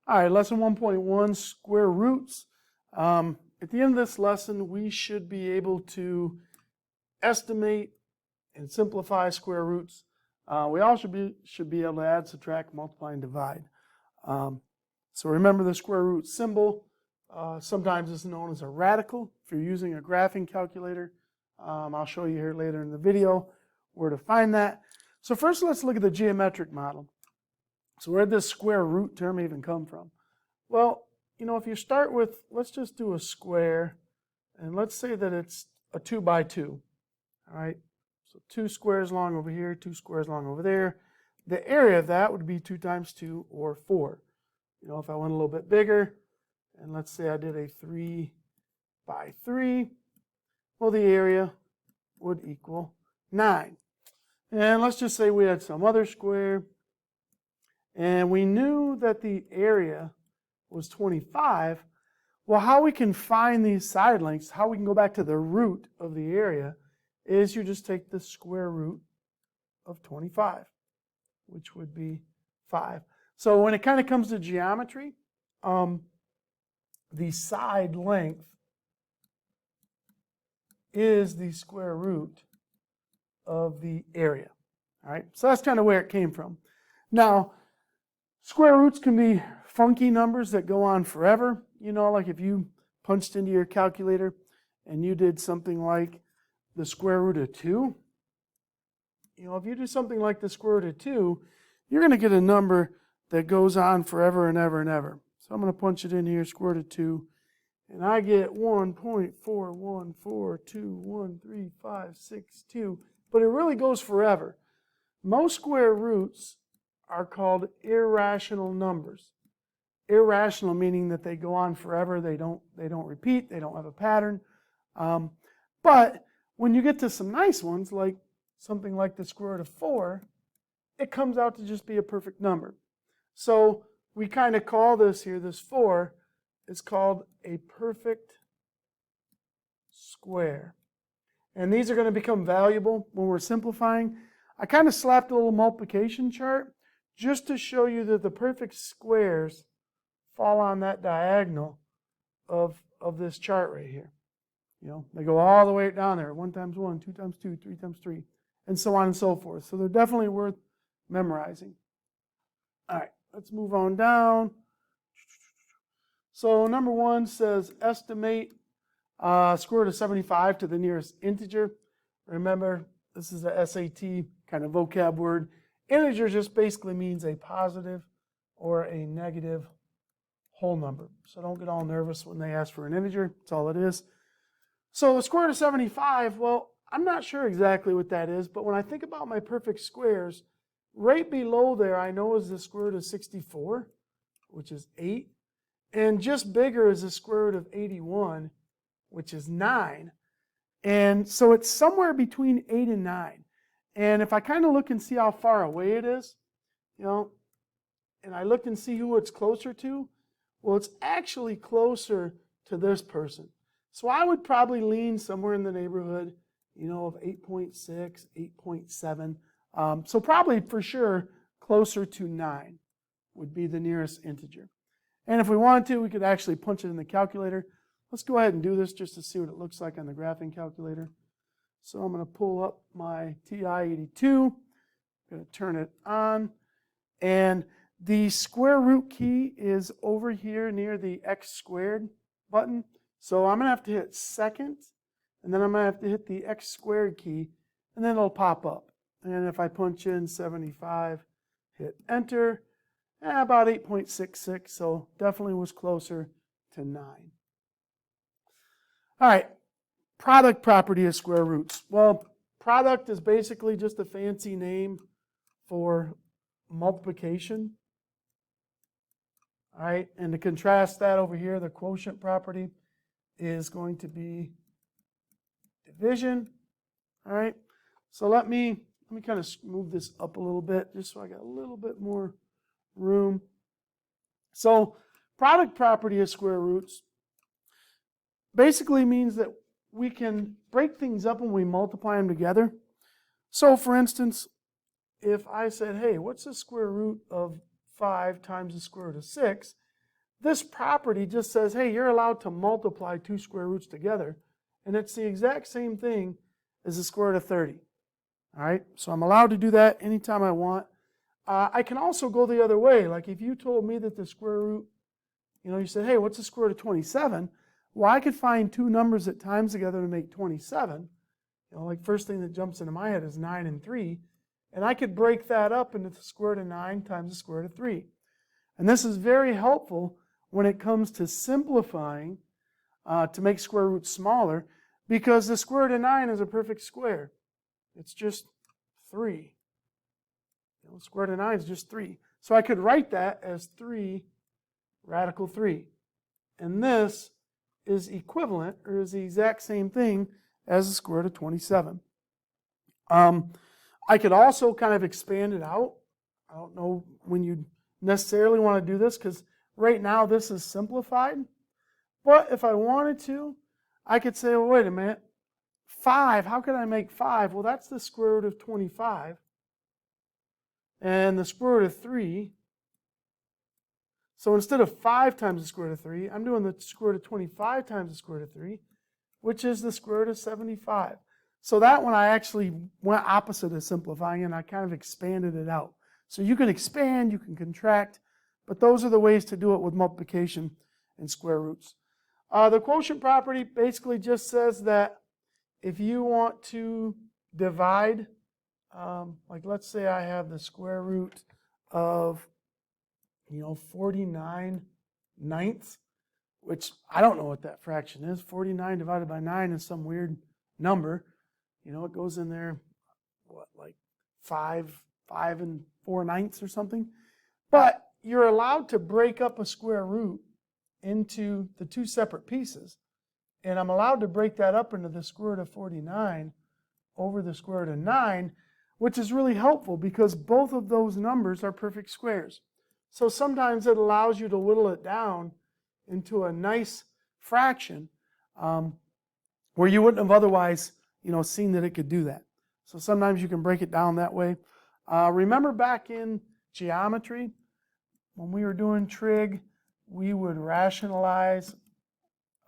All right, lesson 1.1, square roots. At the end of this lesson, we should be able to estimate and simplify square roots. We also should be able to add, subtract, multiply, and divide. So remember the square root symbol. Sometimes it's known as a radical if you're using a graphing calculator. I'll show you here later in the video where to find that. So first let's look at the geometric model. So where did this square root term even come from? Well, you know, if you start with, let's just do a square, and let's say that it's a 2 by 2. All right, so 2 squares long over here, 2 squares long over there. The area of that would be 2 times 2, or 4. You know, if I went a little bit bigger, and let's say I did a 3 by 3, well, the area would equal 9. And let's just say we had some other square, and we knew that the area was 25. Well, how we can find these side lengths, how we can go back to the root of the area, is you just take the square root of 25, which would be 5. So when it kind of comes to geometry, the side length is the square root of the area. All right, so that's kind of where it came from. Now, square roots can be funky numbers that go on forever. You know, like if you punched into your calculator and you did something like the square root of 2. You know, if you do something like the square root of 2, you're going to get a number that goes on forever and ever and ever. So I'm going to punch it in here, square root of 2, and I get 1.414213562, but it really goes forever. Most square roots are called irrational numbers. Irrational meaning that they go on forever, they don't repeat, they don't have a pattern. But when you get to some nice ones, like something like the square root of 4, it comes out to just be a perfect number. So we kind of call this here, this 4, is called a perfect square. And these are going to become valuable when we're simplifying. I kind of slapped a little multiplication chart just to show you that the perfect squares fall on that diagonal of this chart right here. You know, they go all the way down there, 1 times 1, 2 times 2, 3 times 3, and so on and so forth. So they're definitely worth memorizing. All right, let's move on down. So number 1 says estimate square root of 75 to the nearest integer. Remember, this is a SAT kind of vocab word. Integer just basically means a positive or a negative whole number. So don't get all nervous when they ask for an integer. That's all it is. So the square root of 75, well, I'm not sure exactly what that is, but when I think about my perfect squares, right below there I know is the square root of 64, which is 8. And just bigger is the square root of 81, which is 9. And so it's somewhere between 8 and 9. And if I kind of look and see how far away it is, you know, and I look and see who it's closer to, well, it's actually closer to this person. So I would probably lean somewhere in the neighborhood, you know, of 8.6, 8.7. So probably for sure closer to 9 would be the nearest integer. And if we wanted to, we could actually punch it in the calculator. Let's go ahead and do this just to see what it looks like on the graphing calculator. So I'm going to pull up my TI-82. I'm going to turn it on. And the square root key is over here near the x squared button. So I'm going to have to hit second, and then I'm going to have to hit the x squared key, and then it'll pop up. And if I punch in 75, hit enter, about 8.66, so definitely was closer to 9. All right, product property of square roots. Well, product is basically just a fancy name for multiplication. All right, and to contrast that over here, the quotient property is going to be division. All right, so let me kind of move this up a little bit just so I got a little bit more room. So product property of square roots basically means that we can break things up when we multiply them together. So for instance, if I said, hey, what's the square root of 5 times the square root of 6? this property just says, hey, you're allowed to multiply two square roots together, and it's the exact same thing as the square root of 30. All right, so I'm allowed to do that anytime I want. I can also go the other way. Like if you told me that the square root, you said, hey, what's the square root of 27? Well, I could find two numbers that times together to make 27. Like first thing that jumps into my head is 9 and 3. And I could break that up into the square root of 9 times the square root of 3. And this is very helpful when it comes to simplifying to make square roots smaller, because the square root of 9 is a perfect square. It's just 3. The square root of 9 is just 3. So I could write that as 3 radical 3. And this is equivalent, or is the exact same thing as the square root of 27. I could also kind of expand it out. I don't know when you necessarily want to do this, because right now this is simplified. But if I wanted to, I could say, well, wait a minute. 5, how could I make 5? Well, that's the square root of 25. And the square root of 3. So instead of 5 times the square root of 3, I'm doing the square root of 25 times the square root of 3, which is the square root of 75. So that one I actually went opposite of simplifying, and I kind of expanded it out. So you can expand, you can contract, but those are the ways to do it with multiplication and square roots. The quotient property basically just says that if you want to divide, like let's say I have the square root of 49 ninths, which I don't know what that fraction is. 49 divided by 9 is some weird number. It goes in there, like 5 and 4 ninths or something. But you're allowed to break up a square root into the two separate pieces. And I'm allowed to break that up into the square root of 49 over the square root of 9, which is really helpful because both of those numbers are perfect squares. So sometimes it allows you to whittle it down into a nice fraction where you wouldn't have otherwise seen that it could do that. So sometimes you can break it down that way. Remember back in geometry, when we were doing trig, we would rationalize,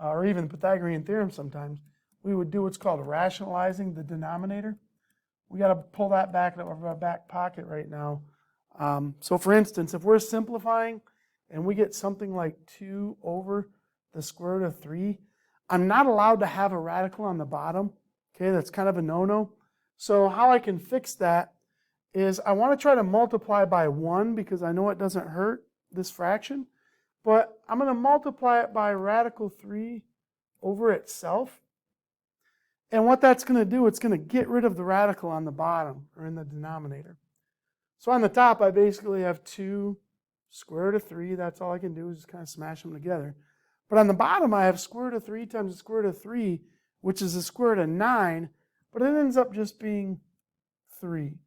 or even the Pythagorean theorem sometimes, we would do what's called rationalizing the denominator. We got to pull that back out of our back pocket right now. So for instance, if we're simplifying and we get something like 2 over the square root of 3, I'm not allowed to have a radical on the bottom. Okay, that's kind of a no-no. So how I can fix that is I want to try to multiply by 1 because I know it doesn't hurt this fraction. But I'm going to multiply it by radical 3 over itself. And what that's going to do, it's going to get rid of the radical on the bottom or in the denominator. So on the top, I basically have 2 square root of 3. That's all I can do is just kind of smash them together. But on the bottom, I have square root of 3 times the square root of 3, which is the square root of 9. But it ends up just being 3.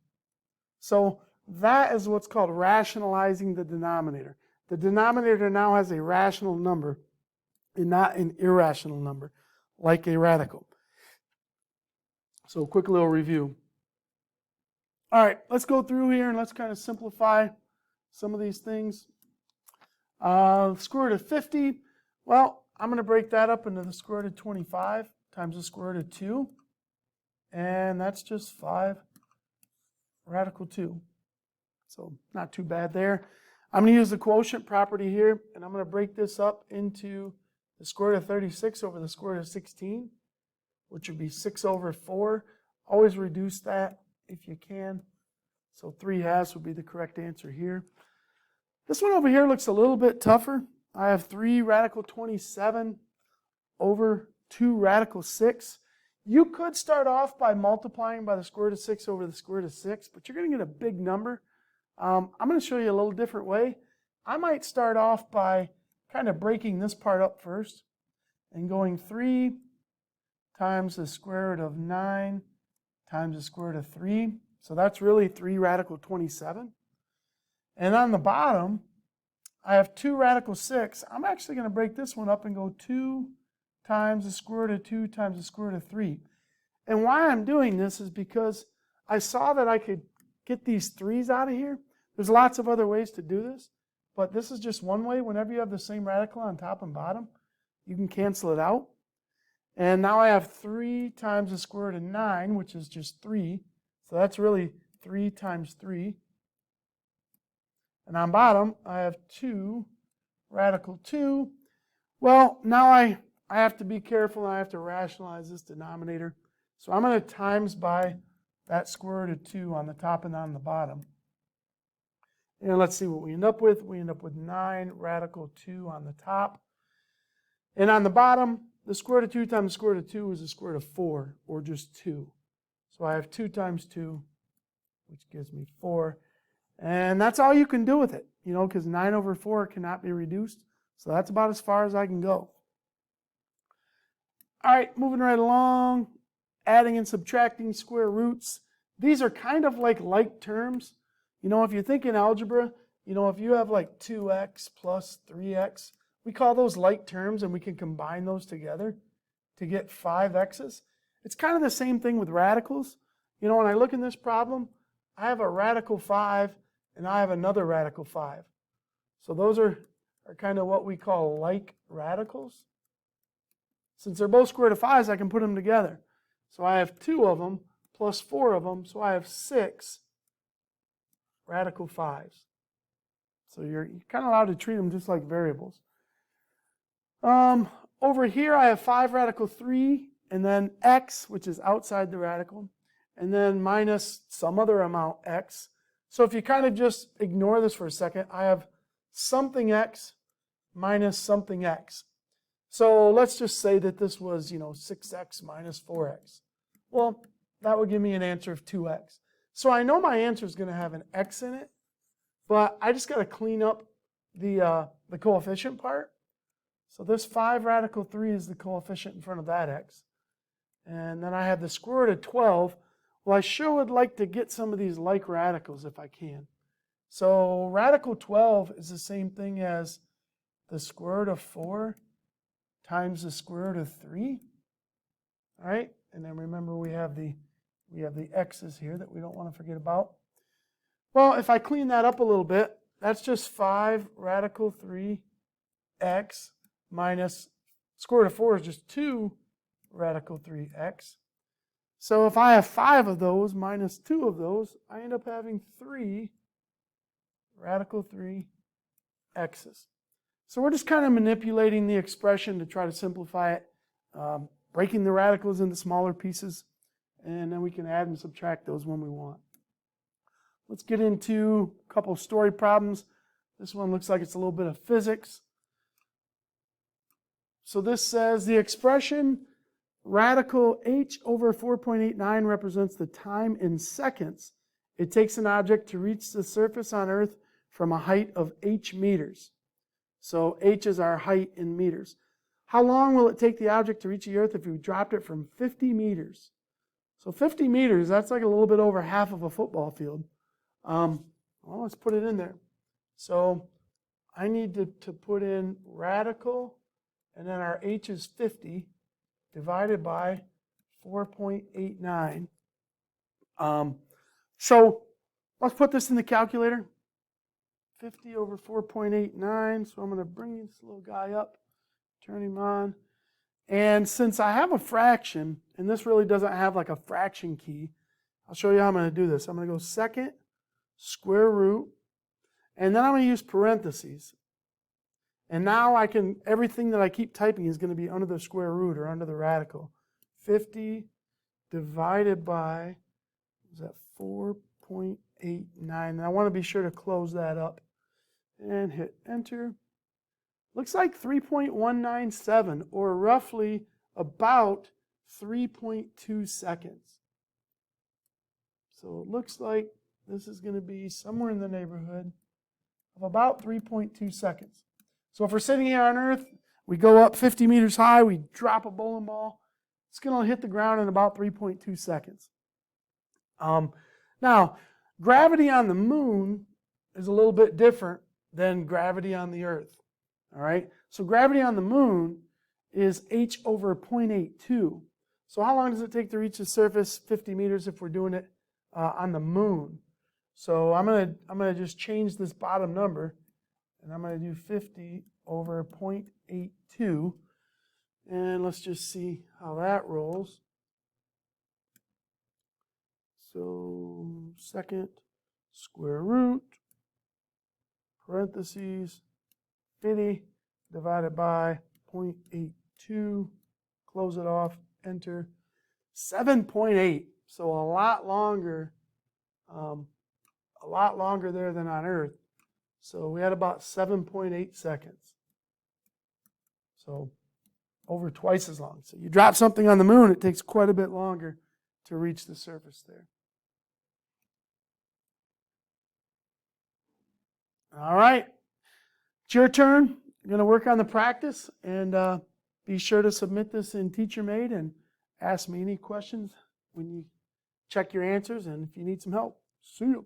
So that is what's called rationalizing the denominator. The denominator now has a rational number and not an irrational number, like a radical. So a quick little review. All right, let's go through here and let's kind of simplify some of these things. Square root of 50, well, I'm going to break that up into the square root of 25 times the square root of 2. And that's just 5 radical 2. So not too bad there. I'm going to use the quotient property here, and I'm going to break this up into the square root of 36 over the square root of 16, which would be 6 over 4. Always reduce that if you can. So 3/2 would be the correct answer here. This one over here looks a little bit tougher. I have 3 radical 27 over 2 radical 6. You could start off by multiplying by the square root of 6 over the square root of 6, but you're going to get a big number. I'm going to show you a little different way. I might start off by kind of breaking this part up first and going 3 times the square root of 9 times the square root of 3. So that's really 3 radical 27. And on the bottom, I have 2 radical 6. I'm actually going to break this one up and go 2 times the square root of 2 times the square root of 3. And why I'm doing this is because I saw that I could get these 3's out of here. There's lots of other ways to do this, but this is just one way. Whenever you have the same radical on top and bottom, you can cancel it out. And now I have 3 times the square root of 9, which is just 3. So that's really 3 times 3. And on bottom, I have 2 radical 2. Well, now I have to be careful, and I have to rationalize this denominator. So I'm going to times by that square root of 2 on the top and on the bottom. And let's see what we end up with. We end up with 9 radical 2 on the top. And on the bottom, the square root of 2 times the square root of 2 is the square root of 4, or just 2. So I have 2 times 2, which gives me 4. And that's all you can do with it, because 9 over 4 cannot be reduced. So that's about as far as I can go. All right, moving right along, adding and subtracting square roots. These are kind of like terms. If you think in algebra, if you have like 2x plus 3x, we call those like terms, and we can combine those together to get 5x's. It's kind of the same thing with radicals. When I look in this problem, I have a radical 5, and I have another radical 5. So those are kind of what we call like radicals. Since they're both square root of 5s, I can put them together. So I have 2 of them plus 4 of them, so I have 6 radical 5s. So you're kind of allowed to treat them just like variables. Over here I have 5 radical 3, and then x, which is outside the radical, and then minus some other amount x. So if you kind of just ignore this for a second, I have something x minus something x. So let's just say that this was, 6x minus 4x. Well, that would give me an answer of 2x. So I know my answer is going to have an x in it, but I just got to clean up the coefficient part. So this 5 radical 3 is the coefficient in front of that x. And then I have the square root of 12. Well, I sure would like to get some of these like radicals if I can. So radical 12 is the same thing as the square root of 4 times the square root of 3. All right? And then remember we have the x's here that we don't want to forget about. Well, if I clean that up a little bit, that's just 5 radical 3x minus square root of 4 is just 2 radical 3x. So if I have 5 of those minus 2 of those, I end up having 3 radical 3x's. So we're just kind of manipulating the expression to try to simplify it, breaking the radicals into smaller pieces, and then we can add and subtract those when we want. Let's get into a couple of story problems. This one looks like it's a little bit of physics. So this says the expression radical h over 4.89 represents the time in seconds it takes an object to reach the surface on Earth from a height of h meters. So h is our height in meters. How long will it take the object to reach the Earth if we dropped it from 50 meters? So 50 meters, that's like a little bit over half of a football field. Well, let's put it in there. So I need to put in radical, and then our h is 50, divided by 4.89. So let's put this in the calculator. 50 over 4.89. So I'm going to bring this little guy up, turn him on. And since I have a fraction, and this really doesn't have like a fraction key, I'll show you how I'm going to do this. I'm going to go second square root, and then I'm going to use parentheses. And now I can, everything that I keep typing is going to be under the square root or under the radical. 50 divided by, is that 4.89? And I want to be sure to close that up and hit enter. Looks like 3.197, or roughly about 3.2 seconds. So it looks like this is going to be somewhere in the neighborhood of about 3.2 seconds. So if we're sitting here on Earth, we go up 50 meters high, we drop a bowling ball, it's going to hit the ground in about 3.2 seconds. Now, gravity on the moon is a little bit different than gravity on the Earth. All right, so gravity on the moon is h over 0.82. So how long does it take to reach the surface? 50 meters if we're doing it on the moon. So I'm gonna just change this bottom number, And I'm going to do 50 over 0.82. And let's just see how that rolls. So second square root, parentheses, 50 divided by 0.82, close it off, enter. 7.8, so a lot longer there than on Earth. So we had about 7.8 seconds. So over twice as long. So you drop something on the moon, it takes quite a bit longer to reach the surface there. All right, it's your turn. You're going to work on the practice, and be sure to submit this in TeacherMade and ask me any questions when you check your answers, and if you need some help. See you.